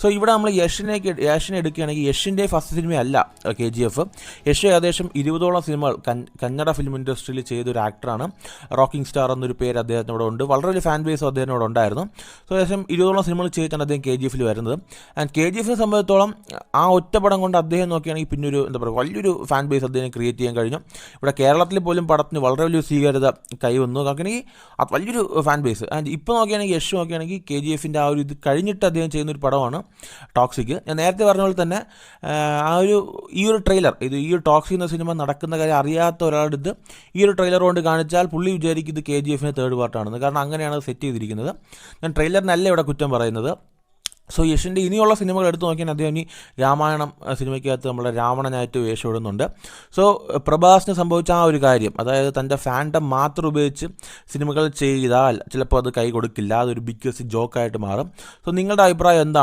So ഇവിടെ നമ്മൾ യഷിനെ എടുക്കുകയാണെങ്കിൽ യഷിൻ്റെ ഫസ്റ്റ് സിനിമയല്ല KGF. യഷ് ഏകദേശം 20ഓളം സിനിമകൾ കന്നഡ ഫിലിം ഇൻഡസ്ട്രിയിൽ ചെയ്തൊരു ആക്ടറാണ്. റോക്കിംഗ് സ്റ്റാർ എന്നൊരു പേര് അദ്ദേഹത്തിനോട് ഉണ്ട്. വളരെ ഒരു ഫാൻ ബേസും അദ്ദേഹത്തിനോട് ഉണ്ടായിരുന്നു. സോ ഏകദേശം 20ഓളം സിനിമകൾ ചെയ്തിട്ടാണ് അദ്ദേഹം KGFൽ വരുന്നത്. ആൻഡ് KGFനെ സംബന്ധിച്ചിടത്തോളം ആ ഒറ്റ പടം കൊണ്ട് അദ്ദേഹം നോക്കുകയാണെങ്കിൽ പിന്നെ ഒരു എന്താ പറയുക വലിയൊരു ഫാൻ ബേസ് അദ്ദേഹം ക്രിയേറ്റ് ചെയ്യാൻ കഴിഞ്ഞു. ഇവിടെ കേരളത്തിൽ പോലും പടത്തിന് വളരെ വലിയ സ്വീകാര്യത കൈവന്നു. നോക്കുകയാണെങ്കിൽ അത് വലിയൊരു ഫാൻ ബേസ്. ആൻഡ് ഇപ്പോൾ നോക്കുകയാണെങ്കിൽ യഷ് നോക്കുകയാണെങ്കിൽ KGFൻ്റെ ആ ഒരു ഇത് കഴിഞ്ഞിട്ട് അദ്ദേഹം ചെയ്യുന്നൊരു പടമാണ് ടോക്സിക്. ഞാൻ നേരത്തെ പറഞ്ഞ പോലെ തന്നെ ഈ ഒരു ട്രെയിലർ ഈ ഒരു ടോക്സിക് എന്ന സിനിമ നടക്കുന്ന കാര്യം അറിയാത്ത ഒരാളെടുത്ത് ഈ ഒരു ട്രെയിലർ കൊണ്ട് കാണിച്ചാൽ പുള്ളി വിചാരിക്കും ഇത് KGFൻ്റെ തേർഡ് പാർട്ടാണെന്ന്. കാരണം അങ്ങനെയാണ് സെറ്റ് ചെയ്തിരിക്കുന്നത്. ഞാൻ ട്രെയിലറിനല്ല ഇവിടെ കുറ്റം പറയുന്നത്. സോ യഷിൻ്റെ ഇനിയുള്ള സിനിമകൾ എടുത്ത് നോക്കിയാൽ അദ്ദേഹം ഇനി രാമായണം സിനിമയ്ക്കകത്ത് നമ്മുടെ രാവണനായിട്ട് വേഷമിടുന്നുണ്ട്. സോ പ്രഭാസിന് സംഭവിച്ച ആ ഒരു കാര്യം, അതായത് തൻ്റെ ഫാൻഡം മാത്രം ഉപയോഗിച്ച് സിനിമകൾ ചെയ്താൽ ചിലപ്പോൾ അത് കൈ കൊടുക്കില്ല, അതൊരു ബിഗ് ജോക്കായിട്ട് മാറും. സോ നിങ്ങളുടെ അഭിപ്രായം എന്താണ്?